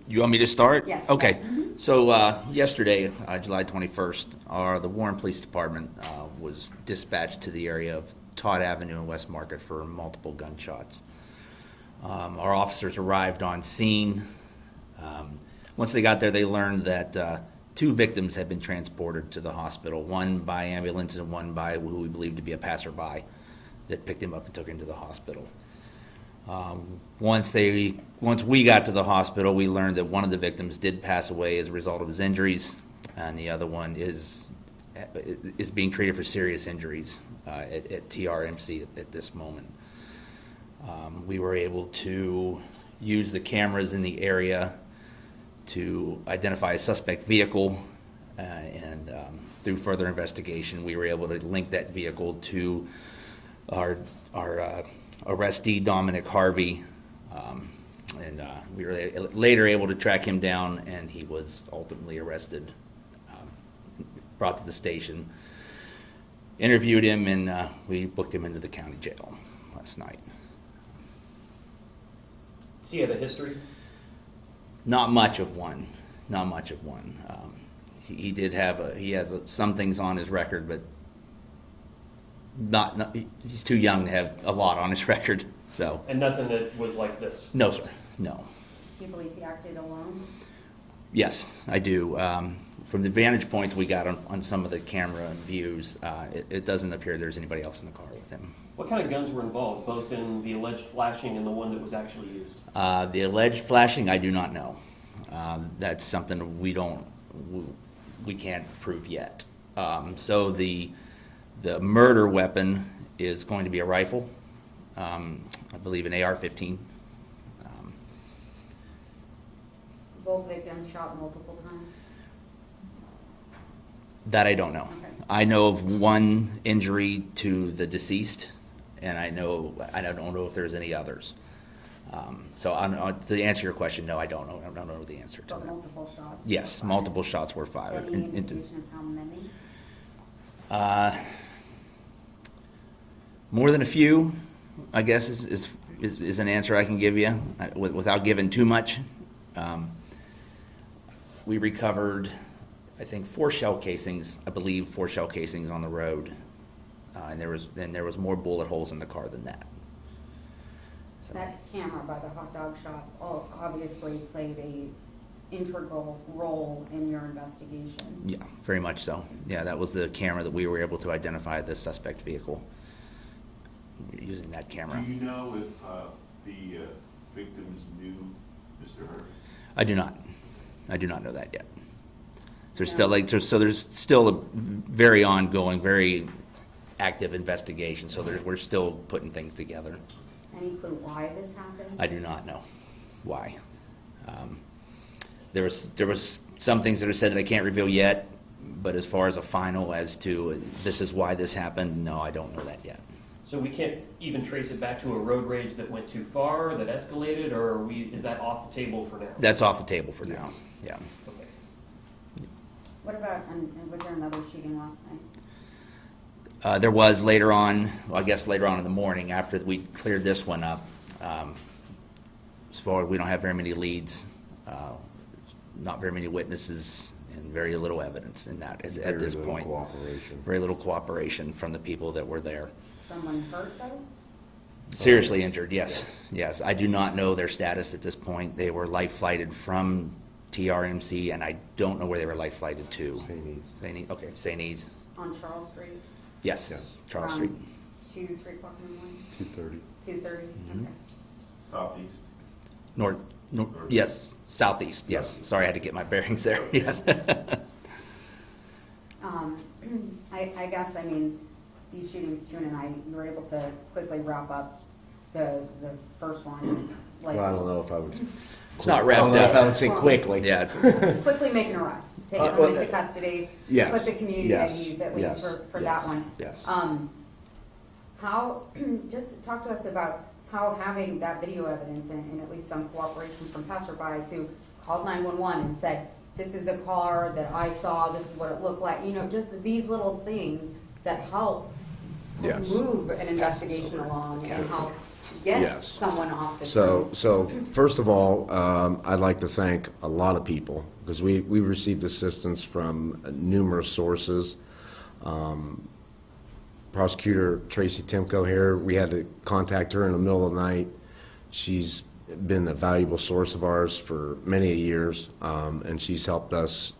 You want me to start? Yes. Okay. So yesterday, July 21st, the Warren Police Department was dispatched to the area of Todd Avenue in West Market for multiple gunshots. Our officers arrived on scene. Once they got there, they learned that two victims had been transported to the hospital, one by ambulance and one by who we believe to be a passerby that picked him up and took him to the hospital. Once we got to the hospital, we learned that one of the victims did pass away as a result of his injuries, and the other one is being treated for serious injuries at TRMC at this moment. We were able to use the cameras in the area to identify a suspect vehicle, and through further investigation, we were able to link that vehicle to our arrestee, Dominic Harvey, and we were later able to track him down, and he was ultimately arrested, brought to the station, interviewed him, and we booked him into the county jail last night. Does he have a history? Not much of one. He did have he has some things on his record, but not he's too young to have a lot on his record. So. And nothing that was like this? No, sir. No. Do you believe he acted alone? Yes, I do. From the vantage points we got on some of the camera views, it doesn't appear there's anybody else in the car with him. What kind of guns were involved, both in the alleged flashing and the one that was actually used? The alleged flashing, I do not know. That's something we can't prove yet. So the murder weapon is going to be a rifle, I believe an AR-15. Both victims shot multiple times? That I don't know. Okay. I know of one injury to the deceased, and I don't know if there's any others. So to answer your question, no, I don't know. I don't know the answer to But that. multiple shots? Yes, multiple shots were fired. Any indication of how many? More than a few, I guess, is an answer I can give you without giving too much. We recovered, I think, 4 shell casings. I believe 4 shell casings on the road, and there was more bullet holes in the car than that. So. That camera by the hot dog shop obviously played a integral role in your investigation. Yeah, very much so. Yeah, that was the camera that we were able to identify the suspect vehicle using that camera. Do you know if the victims knew Mr. Hurd? I do not know that yet. There's still a very ongoing, very active investigation. So we're still putting things together. Any clue why this happened? I do not know why. There was some things that are said that I can't reveal yet, but as far as a final as to this is why this happened, no, I don't know that yet. So we can't even trace it back to a road rage that went too far, that escalated, or is that off the table for now? That's off the table for now. Yeah. Okay. What about, was there another shooting last night? There was later on, well, I guess later on in the morning after we cleared this one up. As far as we don't have very many leads, not very many witnesses, and very little evidence in that at this point. Very little cooperation from the people that were there. Someone hurt though? Seriously injured, yes. Yes, I do not know their status at this point. They were life flighted from TRMC, and I don't know where they were life flighted to. St. E's. Okay, St. E's. On Charles Street? Yes, Charles Street. 2, 3 o'clock in the morning? 2:30. 2:30? Okay. Southeast. North, yes, southeast, yes. Sorry, I had to get my bearings there, yes. I guess, I mean, these shootings, Tune and I, you were able to quickly wrap up the first one. Like, Well, I don't know if I would. It's not wrapped I don't know if I up. would say quickly. Yeah, it's, quickly make an arrest, take well, someone into custody, yes, put the community yes, at ease, at least yes, for yes, that one. yes. How, just talk to us about how having that video evidence and at least some cooperation from passerbys who called 911 and said, this is the car that I saw, this is what it looked like, you know, just these little things that help Yes. move an investigation along and get Yes. someone off the So, streets? so first of all, I'd like to thank a lot of people, because we received assistance from numerous sources. Prosecutor Tracy Timko here, we had to contact her in the middle of the night. She's been a valuable source of ours for many years, and she's helped us,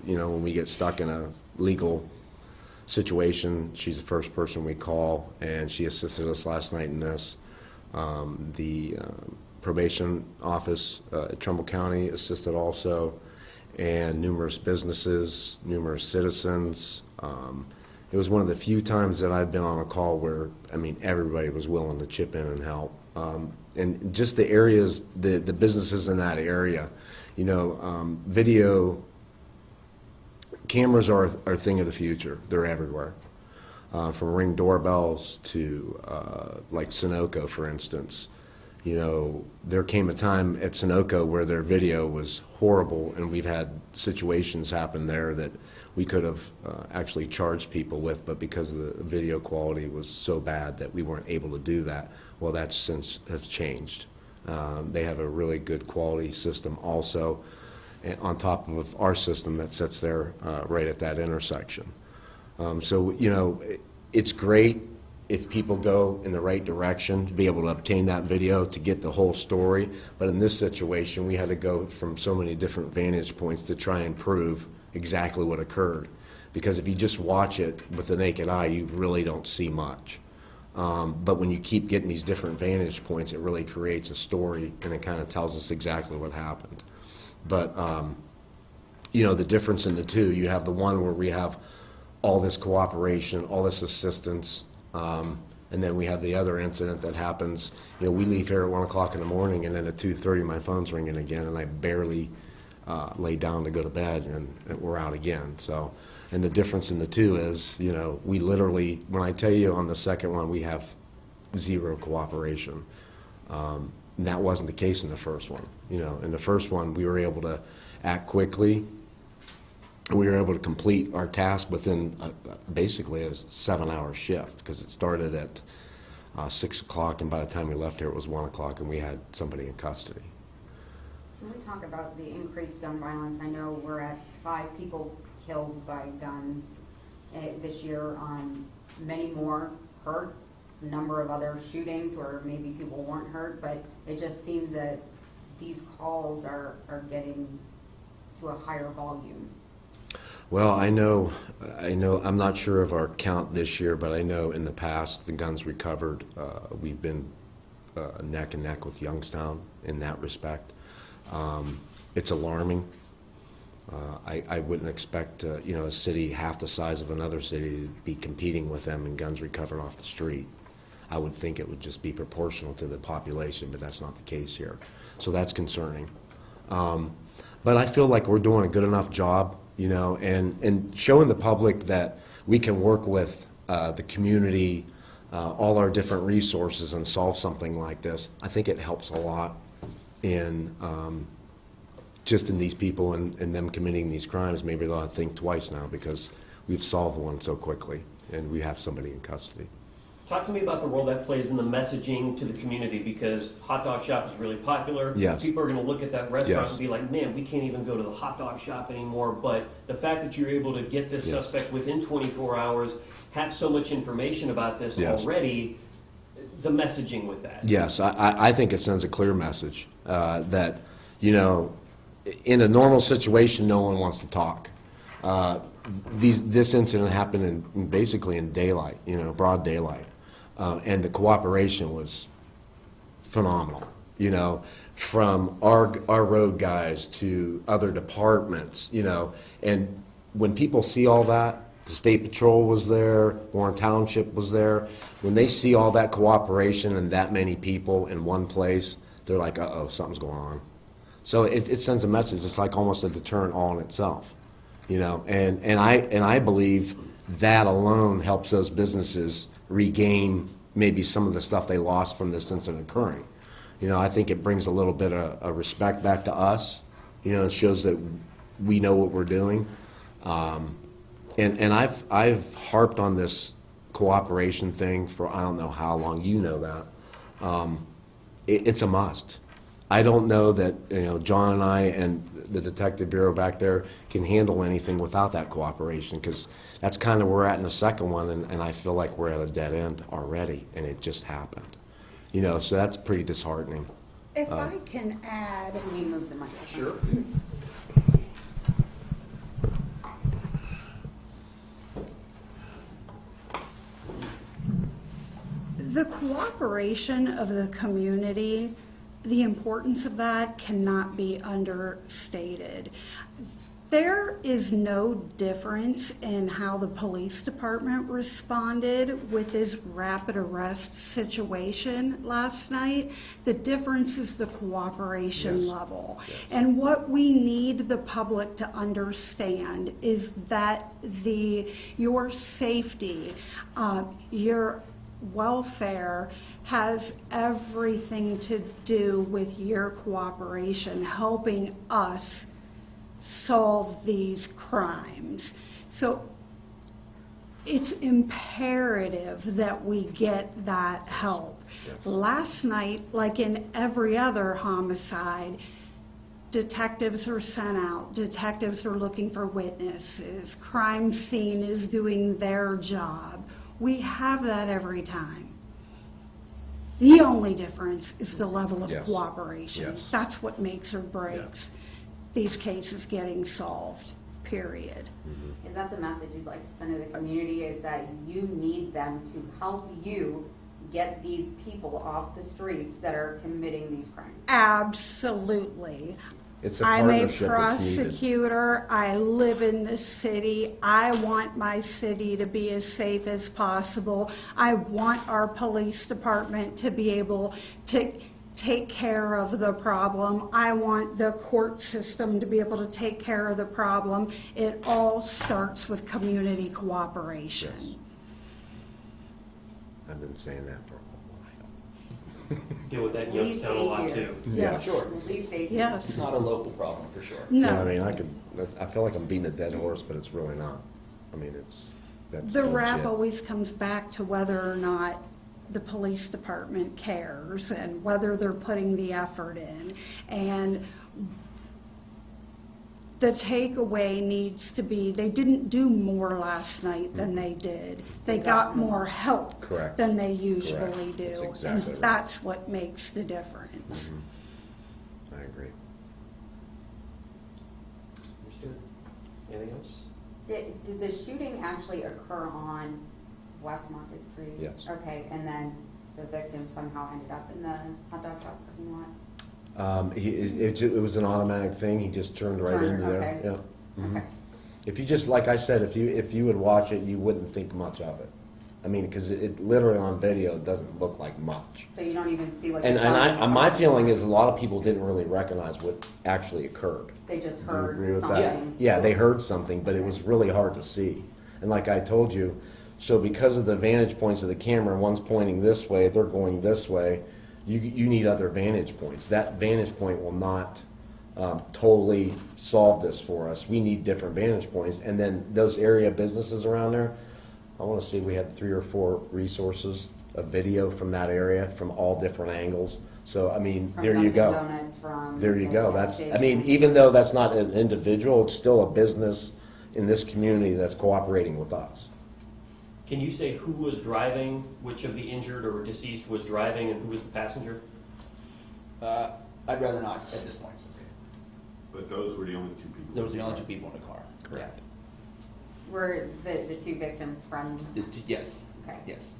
when we get stuck in a legal situation. She's the first person we call, and she assisted us last night in this. The probation office at Trumbull County assisted also, and numerous businesses, numerous citizens. It was one of the few times that I've been on a call where, everybody was willing to chip in and help. And just the areas, the businesses in that area, video cameras are a thing of the future. They're everywhere. From Ring doorbells to like Sunoco, for instance. There came a time at Sunoco where their video was horrible, and we've had situations happen there that we could have actually charged people with, but because the video quality was so bad that we weren't able to do that. Well, that's since has changed. They have a really good quality system also, on top of our system that sits there right at that intersection. It's great if people go in the right direction to be able to obtain that video to get the whole story. But in this situation, we had to go from so many different vantage points to try and prove exactly what occurred. Because if you just watch it with the naked eye, you really don't see much. But when you keep getting these different vantage points, it really creates a story, and it kind of tells us exactly what happened. But, the difference in the two, you have the one where we have all this cooperation, all this assistance, and then we have the other incident that happens. We leave here at 1 o'clock in the morning, and then at 2:30 my phone's ringing again, and I barely lay down to go to bed, and we're out again. So, and the difference in the two is, we literally, when I tell you on the second one, we have zero cooperation. And that wasn't the case in the first one. In the first one, we were able to act quickly. We were able to complete our task within basically a 7-hour shift, because it started at 6 o'clock, and by the time we left here, it was 1 o'clock, and we had somebody in custody. Can we talk about the increased gun violence? I know we're at 5 people killed by guns this year, many more hurt, a number of other shootings where maybe people weren't hurt, but it just seems that these calls are getting to a higher volume. Well, I know, I'm not sure of our count this year, but I know in the past, the guns recovered, we've been neck and neck with Youngstown in that respect. It's alarming. I wouldn't expect, a city half the size of another city to be competing with them in guns recovered off the street. I would think it would just be proportional to the population, but that's not the case here. So that's concerning. But I feel like we're doing a good enough job, and showing the public that we can work with the community, all our different resources, and solve something like this. I think it helps a lot in just in these people and them committing these crimes. Maybe they'll think twice now because we've solved one so quickly and we have somebody in custody. Talk to me about the role that plays in the messaging to the community, because hot dog shop is really popular. Yes. People are going to look at that restaurant Yes. and be like, man, we can't even go to the hot dog shop anymore. But the fact that you're able to get this Yes. suspect within 24 hours, have so much information about this Yes. already, the messaging with that. Yes, I think it sends a clear message that, in a normal situation, no one wants to talk. This incident happened basically in daylight, broad daylight. And the cooperation was phenomenal, from our road guys to other departments, and when people see all that, the State Patrol was there, Warren Township was there, when they see all that cooperation and that many people in one place, they're like, uh-oh, something's going on. So it sends a message. It's like almost a deterrent all in itself, and I believe that alone helps those businesses regain maybe some of the stuff they lost from this incident occurring. I think it brings a little bit of respect back to us. It shows that we know what we're doing. And I've harped on this cooperation thing for I don't know how long. You know that. It's a must. I don't know that, John and I and the Detective Bureau back there can handle anything without that cooperation, because that's kind of where we're at in the second one, and I feel like we're at a dead end already, and it just happened. So that's pretty disheartening. If I can add, Can we move the microphone? Sure. the cooperation of the community, the importance of that cannot be understated. There is no difference in how the police department responded with this rapid arrest situation last night. The difference is the cooperation level. And what we need the public to understand is that your safety, your welfare has everything to do with your cooperation, helping us solve these crimes. So it's imperative that we get that help. Last night, like in every other homicide, detectives are sent out, detectives are looking for witnesses, crime scene is doing their job. We have that every time. The only difference is the level of Yes. cooperation. Yes. That's what makes or breaks these cases getting solved, period. Is that the message you'd like to send to the community, is that you need them to help you get these people off the streets that are committing these crimes? Absolutely. It's a I'm a partnership that's needed. prosecutor. I live in the city. I want my city to be as safe as possible. I want our police department to be able to take care of the problem. I want the court system to be able to take care of the problem. It all starts with community cooperation. Yes. I've been saying that for a while. Deal with that in At least Youngstown a lot 8 years. too. Yes. Sure. At least 8 years. Yes. It's not a local problem, for sure. Yeah, I No. mean, I feel like I'm beating a dead horse, but it's really not. I mean, that's The rap legit. always comes back to whether or not the police department cares and whether they're putting the effort in. And the takeaway needs to be, they didn't do more last night than they did. They got more help Correct. than they usually Correct. do. That's exactly And right. that's what makes the difference. I agree. Understood. Anything else? Did the shooting actually occur on West Market Street? Yes. Okay, and then the victim somehow ended up in the hot dog shop parking lot? It was an automatic thing. He just turned right Turned, into there. okay. Yeah. Mhm. Okay. If you just, like I said, if you would watch it, you wouldn't think much of it. I mean, because it literally on video doesn't look like much. So you don't even see like. And the gun I my front. feeling is a lot of people didn't really recognize what actually occurred. They just Do you heard agree with something. that? Yeah, they heard something, but it was really hard to see. And like I told you, so because of the vantage points of the camera, one's pointing this way, they're going this way, you need other vantage points. That vantage point will not totally solve this for us. We need different vantage points. And then those area businesses around there, I want to see we had 3 or 4 resources of video from that area from all different angles. So, I mean, From there you Dunkin' go. Donuts, from There you the go. gas That's, I mean, station. even though that's not an individual, it's still a business in this community that's cooperating with us. Can you say who was driving, which of the injured or deceased was driving, and who was the passenger? I'd rather not at this point. But those were the only 2 people. Those were the only 2 people in the car. Correct. Were the 2 victims from? Yes, Okay. yes.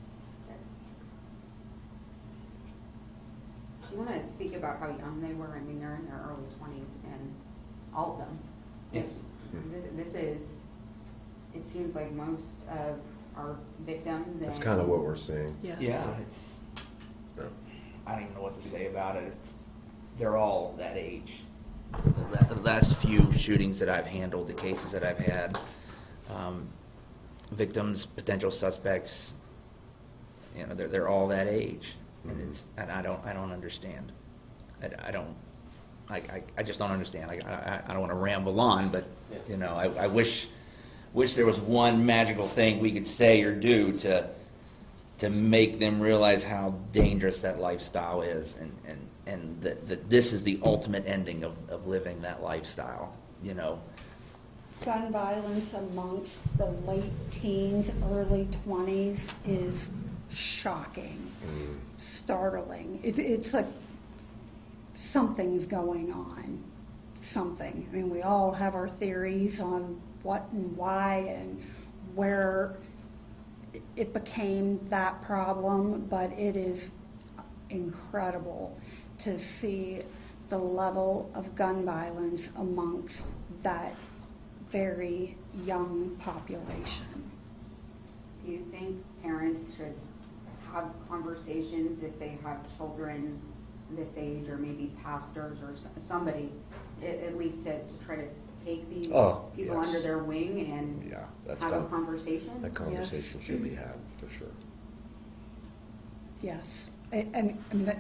Do you want to speak about how young they were? I mean, they're in their early 20s, and all of them. Yes. This is, it seems like most of our victims. That's and- kind of what we're seeing. Yes. Yeah, it's, I don't even know what to say about it. They're all that age. The last few shootings that I've handled, the cases that I've had, victims, potential suspects, they're all that age, and I don't understand. I just don't understand. I don't want to ramble on, but I wish there was one magical thing we could say or do to to make them realize how dangerous that lifestyle is, and that this is the ultimate ending of living that lifestyle, you know. Gun violence amongst the late teens, early 20s is shocking, startling. It's like something's going on, something. I mean, we all have our theories on what and why and where it became that problem, but it is incredible to see the level of gun violence amongst that very young population. Do you think parents should have conversations if they have children this age, or maybe pastors or somebody, at least to try to take these people yes. under their wing and Yeah, that's have a done. conversation? That conversation should be had, for sure. Yes, I mean,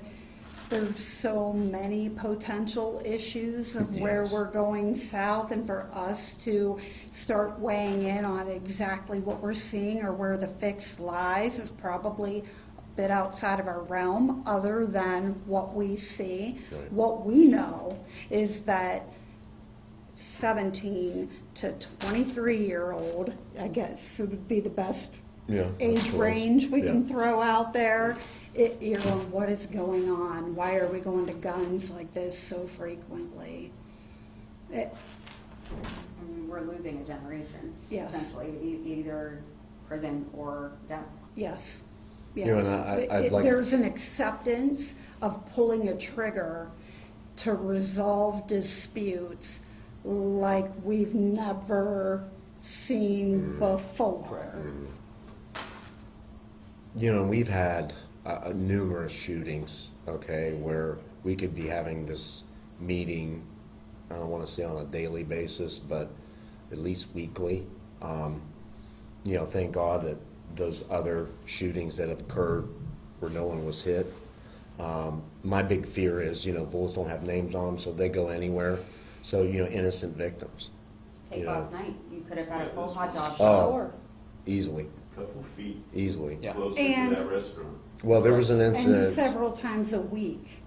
there's so many potential issues of where Yes. we're going south, and for us to start weighing in on exactly what we're seeing or where the fix lies is probably a bit outside of our realm, other than what we see. Right. What we know is that 17 to 23-year-old, I guess would be the best Yeah, that's age close. range we can Yeah. throw out there. You know, what is going on? Why are we going to guns like this so frequently? I mean, we're losing a generation, Yes. essentially, either prison or death. Yes, You know, yes. and I'd like- There's an acceptance of pulling a trigger to resolve disputes like we've never seen before. You know, we've had numerous shootings, okay, where we could be having this meeting, I don't want to say on a daily basis, but at least weekly. You know, thank God that those other shootings that have occurred where no one was hit. My big fear is, you know, bullets don't have names on them, so they go anywhere. So, you know, innocent victims. Take You know. last night, you could have had a full hot dog. Oh. Sure. Easily, Couple feet easily. Yeah. closer And- to that restaurant. Well, there was an And incident. several times a week,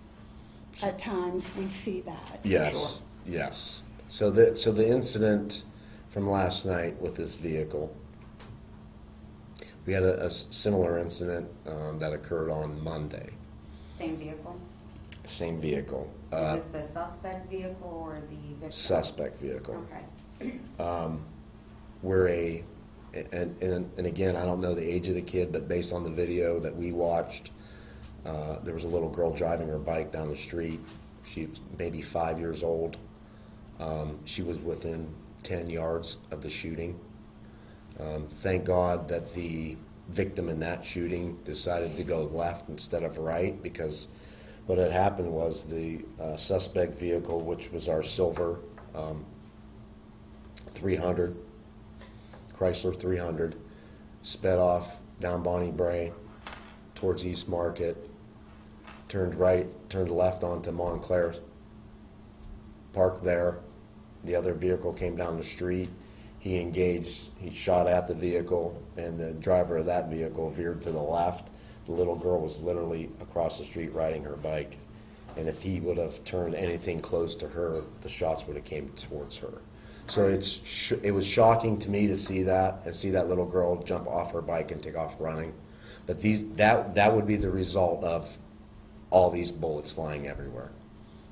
at times, we see that. Yes, yes. So the incident from last night with this vehicle, we had a similar incident that occurred on Monday. Same vehicle? Same vehicle, Is this the suspect vehicle or the victim? suspect vehicle. Okay. And again, I don't know the age of the kid, but based on the video that we watched, there was a little girl driving her bike down the street. She was maybe 5 years old. She was within 10 yards of the shooting. Thank God that the victim in that shooting decided to go left instead of right, because what had happened was the suspect vehicle, which was our silver 300, Chrysler 300, sped off down Bonnie Bray towards East Market, turned left onto Montclair, parked there. The other vehicle came down the street. He engaged, he shot at the vehicle, and the driver of that vehicle veered to the left. The little girl was literally across the street riding her bike. And if he would have turned anything close to her, the shots would have came towards her. So it was shocking to me to see that, and see that little girl jump off her bike and take off running. But that would be the result of all these bullets flying everywhere.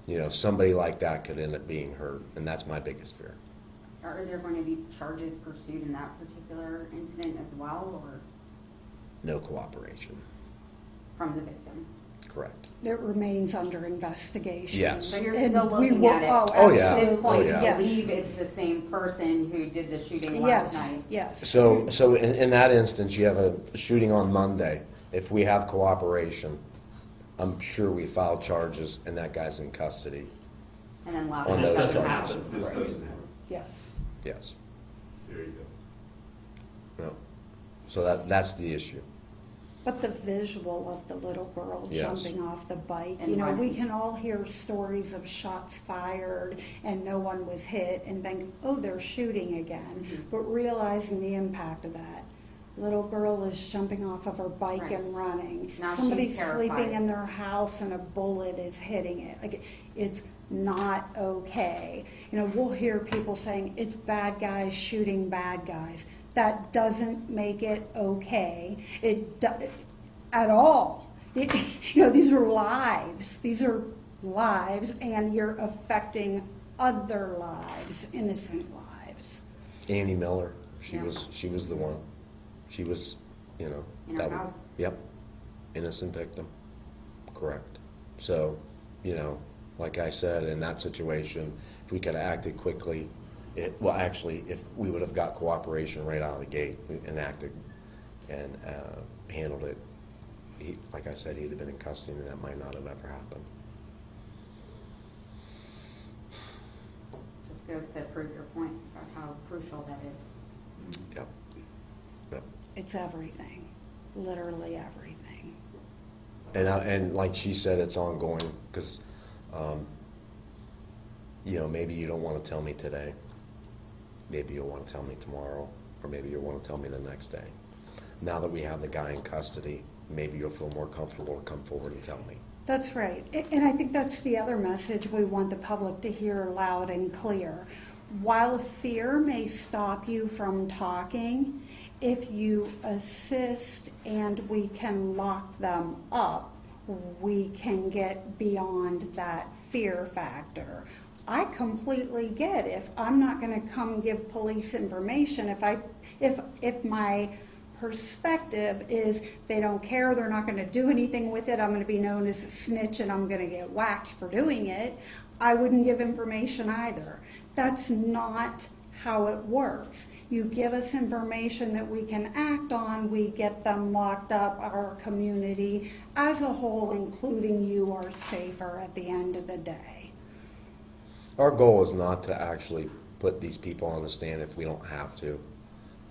You know, somebody like that could end up being hurt, and that's my biggest fear. Are there going to be charges pursued in that particular incident as well, or No cooperation. from the victim? Correct. It remains under investigation. Yes. So you're And still we looking will- at it? Oh, yeah. At this point, Oh, you yeah. believe it's the same person who did the shooting last Yes, night? yes. So in that instance, you have a shooting on Monday. If we have cooperation, I'm sure we file charges, and that guy's in custody. And then last On night those doesn't charges. happen. This Right. doesn't happen. Yes. Yes. There you go. No. So that's the issue. But the visual of the little girl Yes. jumping off the bike, And you know, we running. can all hear stories of shots fired and no one was hit and think, oh, they're shooting again. Mhm. But realizing the impact of that, little girl is jumping off of her bike Right. and running. Now she's Somebody's terrified. sleeping in their house and a bullet is hitting it. Like, it's not okay. You know, we'll hear people saying it's bad guys shooting bad guys. That doesn't make it okay. At all. You know, these are lives. These are lives, and you're affecting other lives, innocent lives. Annie Miller, she Yeah. was the one. She was, you know. In that her was- house. Yep, innocent victim, correct. So, you know, like I said, in that situation, if we could have acted quickly, well, actually, if we would have got cooperation right out of the gate and acted and handled it, like I said, he'd have been in custody and that might not have ever happened. Just goes to prove your point about how crucial that is. Yep. Yep. It's everything, literally everything. And like she said, it's ongoing because, you know, maybe you don't want to tell me today. Maybe you'll want to tell me tomorrow, or maybe you'll want to tell me the next day. Now that we have the guy in custody, maybe you'll feel more comfortable to come forward and tell me. That's right. And I think that's the other message we want the public to hear loud and clear. While fear may stop you from talking, if you assist and we can lock them up, we can get beyond that fear factor. I completely get if I'm not going to come give police information, if my perspective is they don't care, they're not going to do anything with it, I'm going to be known as a snitch and I'm going to get whacked for doing it, I wouldn't give information either. That's not how it works. You give us information that we can act on, we get them locked up, our community as a whole, including you, are safer at the end of the day. Our goal is not to actually put these people on the stand if we don't have to.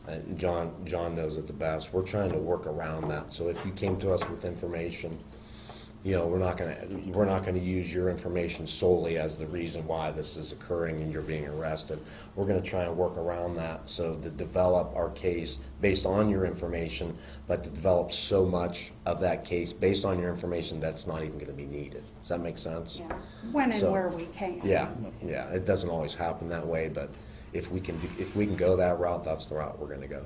And John knows it the best. We're trying to work around that. So if you came to us with information, you know, we're not going to use your information solely as the reason why this is occurring and you're being arrested. We're going to try and work around that so to develop our case based on your information, but to develop so much of that case based on your information that's not even going to be needed. Does that make sense? Yeah, when and So- where we can. Yeah. It doesn't always happen that way, but if we can go that route, that's the route we're going to go.